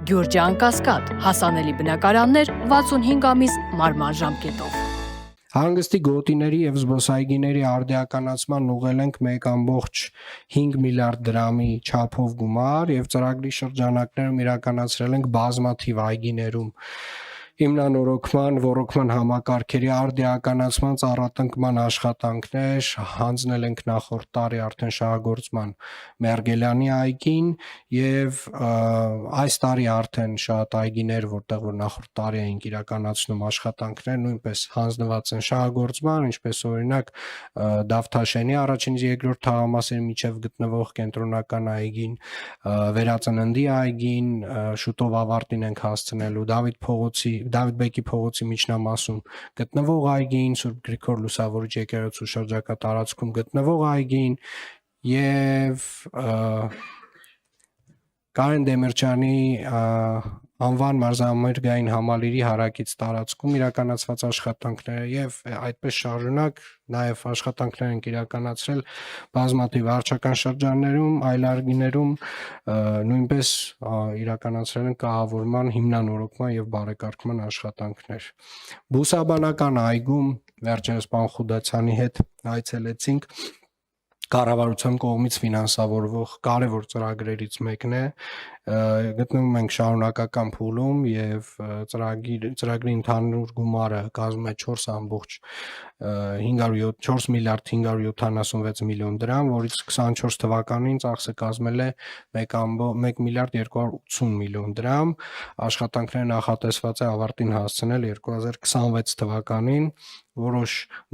Գյուրջան Կասկադ, հասանելի բնակարաններ 65 ամիս մարման ժամկետով։ Հանգստի գոտիների եւ զբոսայգիների արդիականացման ուղղել ենք 1.5 միլիարդ դրամի չափով գումար եւ ծրագրի շրջանակներում իրականացրել ենք բազմաթիվ այգիներում հիմնանորոգման, ոռոգման համակարգերի արդիականացման ծառատնկման աշխատանքներ, հանձնել ենք նախորդ տարի արդեն շահագործման Մերգելյանի այգին եւ այս տարի արդեն շատ այգիներ, որտեղ որ նախորդ տարի էինք իրականացնում աշխատանքներ, նույնպես հանձնված են շահագործման, ինչպես օրինակ Դավթաշենի առաջին եւ երկրորդ թաղամասերի միջև գտնվող կենտրոնական այգին, Վերածննդի այգին, շուտով ավարտին ենք հասցնելու Դավիթ Բեկի փողոցի միջնամասում գտնվող այգին, Սուրբ Գրիգոր Լուսավորիչ եկեղեցու շրջակա տարածքում գտնվող այգին եւ Կարեն Դեմիրճյանի անվան մարզամերգային համալիրի հարակից տարածքում իրականացված աշխատանքները եւ այդպես շարունակ նաեւ աշխատանքներ են իրականացրել բազմաթիվ վարչական շրջաններում, այլ այգիներում նույնպես իրականացրել են կահավորման, հիմնանորոգման եւ բարեկարգման աշխատանքներ։ Բուսաբանական այգում վերջերս պարոն Խուդացյանի հետ այցելեցինք կառավարության կողմից ֆինանսավորվող կարևոր ծրագրերից մեկն է, գտնվում ենք շարունակական փուլում եւ ծրագրի ընդհանուր գումարը կազմում է 4 միլիարդ 576 միլիոն դրամ, որից 24 թվականին ծախսը կազմել է 1 միլիարդ 280 միլիոն դրամ, աշխատանքները նախատեսված է ավարտին հասցնել 2026 թվականին, որոշ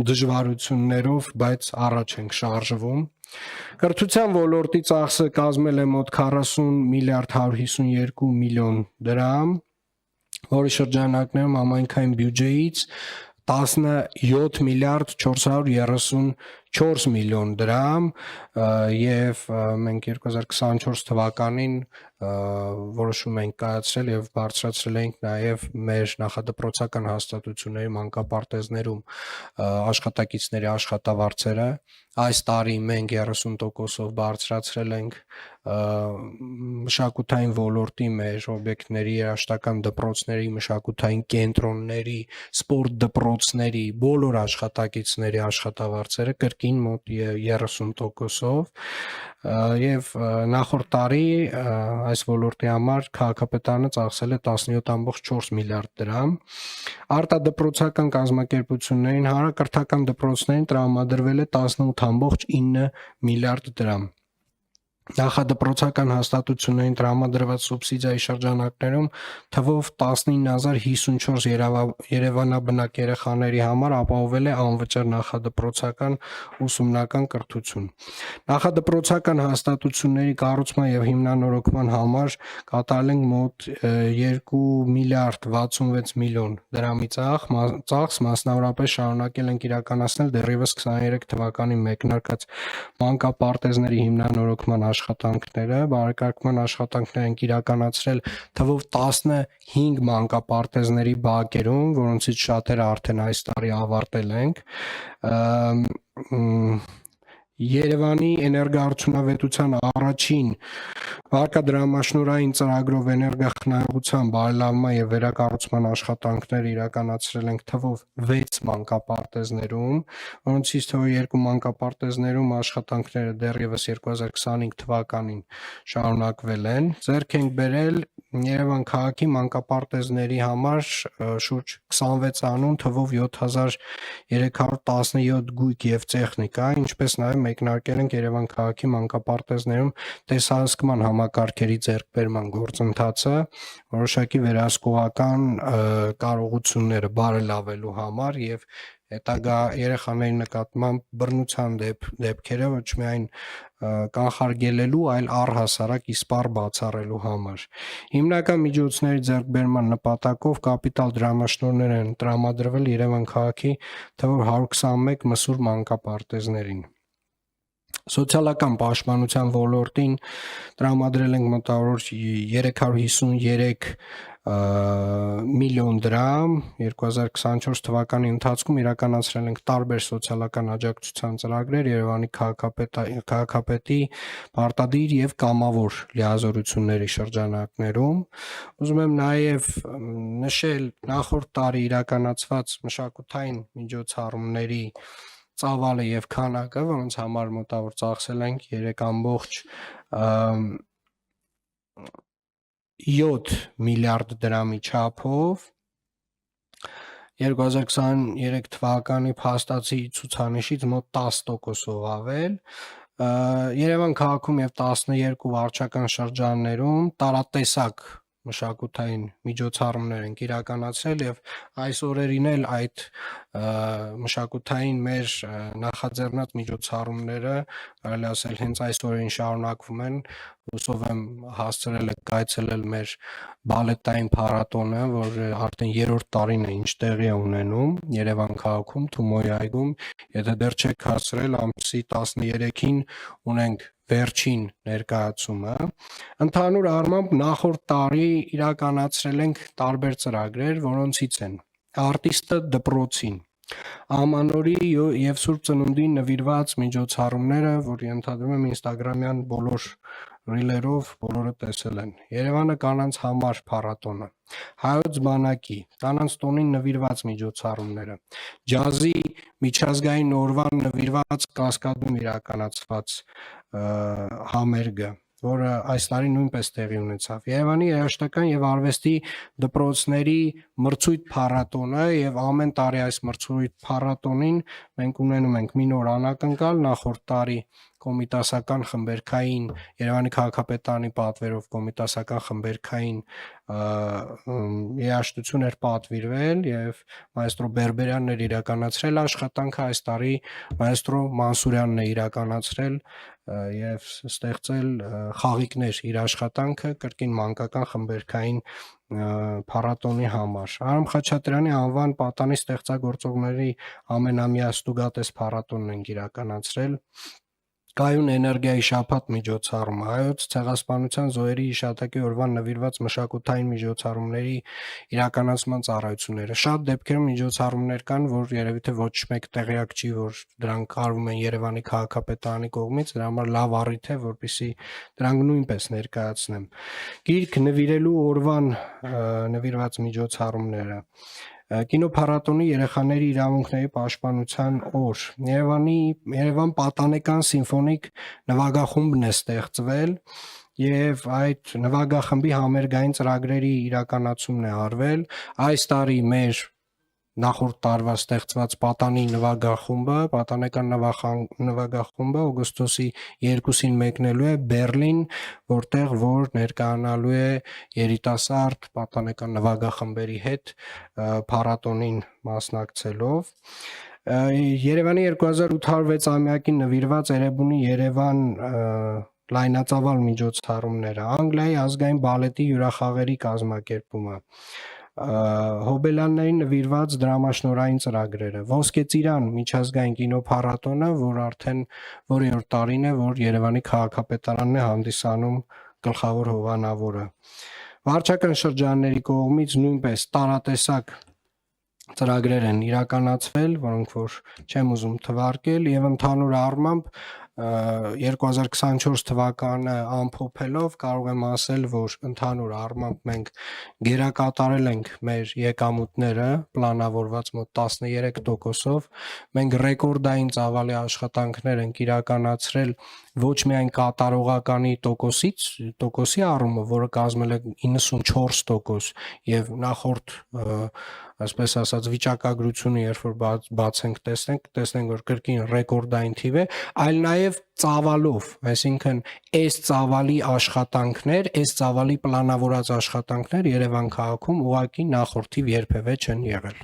դժվարություններով, բայց առաջ ենք շարժվում։ Կրթության ոլորտի ծախսը կազմել է մոտ 40 միլիարդ 152 միլիոն դրամ, որի շրջանակներում համայնքային բյուջեից 17 միլիարդ 434 միլիոն դրամ եւ մենք 2024 թվականին որոշում ենք կայացրել եւ բարձրացրել ենք նաեւ մեր նախադպրոցական հաստատությունների մանկապարտեզներում աշխատակիցների աշխատավարձերը այս տարի մենք 30%-ով բարձրացրել ենք մշակութային ոլորտի մեր օբյեկտների, երաժշտական դպրոցների, մշակութային կենտրոնների, սպորտ դպրոցների բոլոր աշխատակիցների աշխատավարձերը կրկին մոտ 30%-ով եւ նախորդ տարի այս ոլորտի համար քաղաքապետարանը ծախսել է 17.4 միլիարդ դրամ արտադպրոցական կազմակերպություններին հանրակրթական դպրոցներին տրամադրվել է 18.9 միլիարդ դրամ Նախադպրոցական հաստատություններին տրամադրված սուբսիդիայի շրջանակներում թվով 19054 երևանաբնակ երեխաների համար ապահովել է անվճար նախադպրոցական ուսումնական կրթություն։ Նախադպրոցական հաստատությունների կառուցման եւ հիմնանորոգման համար կատարել ենք մոտ 2 միլիարդ 66 միլիոն դրամի ծախս, մասնավորապես շարունակել ենք իրականացնել դեռևս 23 թվականին մեկնարկած մանկապարտեզների հիմնանորոգման աշխատանքները, բարեկարգման աշխատանքներ ենք իրականացրել թվով 15 մանկապարտեզների բակերում, որոնցից շատերը արդեն այս տարի ավարտել ենք, Երևանի էներգոարդյունավետության առաջին վարկադրամաշնորհային ծրագրով էներգախնայողության բարելավման եւ վերակառուցման աշխատանքներ իրականացրել ենք թվով 6 մանկապարտեզներում, որոնցից թվով 2 մանկապարտեզներում աշխատանքները դեռևս 2025 թվականին շարունակվել են։ Ձեռք ենք բերել Երևան քաղաքի մանկապարտեզների համար շուրջ 26 անուն թվով 7317 գույք եւ տեխնիկա, ինչպես նաեւ մեկնարկել ենք Երևան քաղաքի մանկապարտեզներում տեսահսկման համակարգերի ձեռքբերման գործընթացը, որոշակի վերահսկողական կարողությունները բարելավելու համար եւ հետագա երեխաների նկատմամբ բռնության դեպքերը ոչ միայն կանխարգելելու, այլ առհասարակ իսպառ բացառելու համար։ Հիմնական միջոցների ձեռքբերման նպատակով կապիտալ դրամաշնորհներ են տրամադրվել Երևան քաղաքի թվով 121 մսուր մանկապարտեզներին։ Սոցիալական պաշտպանության ոլորտին տրամադրել ենք մոտավորապես 353 միլիոն դրամ 2024 թվականի ընթացքում իրականացրել ենք տարբեր սոցիալական աջակցության ծրագրեր Երևանի քաղաքապետի պարտադիր եւ կամավոր լիազորությունների շրջանակներում։ Ուզում եմ նաեւ նշել նախորդ տարի իրականացված մշակութային միջոցառումների ծավալը եւ քանակը, որոնց համար մոտավոր ծախսել ենք 3.7 միլիարդ դրամի չափով 2023 թվականի փաստացի ցուցանիշից մոտ 10%-ով ավել։ Երևան քաղաքում եւ 12 վարչական շրջաններում տարատեսակ մշակութային միջոցառումներ ենք իրականացրել եւ այս օրերին էլ այդ մշակութային մեր նախաձեռնած միջոցառումները կարելի ասել հենց այս օրերին շարունակվում են։ Հուսով եմ հասցրել եք այցելել մեր բալետային փառատոնը, որ արդեն 3-րդ տարին է ինչ տեղի է ունենում Երևան քաղաքում Թումոյի այգում։ Եթե դեռ չեք հասցրել, ամսի 13-ին ունենք վերջին ներկայացումը։ Ընդհանուր առմամբ նախորդ տարի իրականացրել ենք տարբեր ծրագրեր, որոնցից են արտիստը դպրոցին, Ամանորի եւ Սուրբ Ծնունդին նվիրված միջոցառումները, որ ենթադրում եմ Instagram-յան բոլոր ռիլերով բոլորը տեսել են։ Երևանը կանանց համար փառատոնը, Հայոց բանակի, կանանց տոնին նվիրված միջոցառումները, ջազի միջազգային օրվան նվիրված Կասկադում իրականացված համերգը, որը այս տարի նույնպես տեղի ունեցավ։ Երևանի երաժշտական եւ արվեստի դպրոցների մրցույթ փառատոնը եւ ամեն տարի այս մրցույթ փառատոնին մենք ունենում ենք մի նոր անակնկալ նախորդ տարի կոմիտասական խմբերքային Երևանի քաղաքապետարանի պատվերով կոմիտասական խմբերքային երաժշտություն էր պատվիրվել եւ մայստրո Բերբերյանն էր իրականացրել աշխատանքը, այս տարի մայստրո Մանսուրյանն է իրականացրել եւ ստեղծել խաղիկներ իր աշխատանքը կրկին մանկական խմբերքային փառատոնի համար։ Արամ Խաչատրյանի անվան պատանի ստեղծագործողների ամենամյա ստուգատես փառատոնն ենք իրականացրել։ Կայուն էներգիայի շաբաթ միջոցառումը, Հայոց ցեղասպանության զոհերի հիշատակի օրվան նվիրված մշակութային միջոցառումների իրականացման ծառայությունները։ Շատ դեպքերում միջոցառումներ կան, որ երևի թե ոչ մեկ տեղյակ չի, որ դրանք արվում են Երևանի քաղաքապետարանի կողմից, դրա համար լավ առիթ է, որպեսզի դրանք նույնպես ներկայացնեմ։ Գիրք նվիրելու օրվան նվիրված միջոցառումները, կինոփառատոնի երեխաների իրավունքների պաշտպանության օր, Երևան պատանեկան սիմֆոնիկ նվագախումբն է ստեղծվել եւ այդ նվագախմբի համերգային ծրագրերի իրականացումն է արվել։ Այս տարի մեր նախորդ տարվա ստեղծված պատանի նվագախումբը, պատանեկան նվագախումբը օգոստոսի 2-ին մեկնելու է Բեռլին, որտեղ որ ներկայանալու է երիտասարդ պատանեկան նվագախմբերի հետ փառատոնին մասնակցելով։ Երևանի 2806-ամյակին նվիրված Էրեբունի Երևան լայնածավալ միջոցառումները, Անգլիայի ազգային բալետի հյուրախաղերի կազմակերպումը, Հոբելյաններին նվիրված դրամաշնորհային ծրագրերը, Ոսկե ծիրան միջազգային կինոփառատոնը, որ արդեն որի-որ տարին է, որ Երևանի քաղաքապետարանն է հանդիսանում գլխավոր հովանավորը։ Վարչական շրջանների կողմից նույնպես տարատեսակ ծրագրեր են իրականացվել, որոնք որ չեմ ուզում թվարկել եւ ընդհանուր առմամբ 2024 թվականը ամփոփելով կարող եմ ասել, որ ընդհանուր առմամբ մենք գերակատարել ենք մեր եկամուտները պլանավորված մոտ 13%-ով, մենք ռեկորդային ծավալի աշխատանքներ ենք իրականացրել ոչ միայն կատարողականի տոկոսի առումով, որը կազմել է 94% եւ նախորդ այսպես ասած վիճակագրությունը երբ որ բացենք տեսնենք որ կրկին ռեկորդային թիվ է, այլ նաեւ ծավալով, այսինքն այս ծավալի աշխատանքներ, այս ծավալի պլանավորած աշխատանքներ Երևան քաղաքում ուղղակի նախորդիվ երբևէ չեն եղել։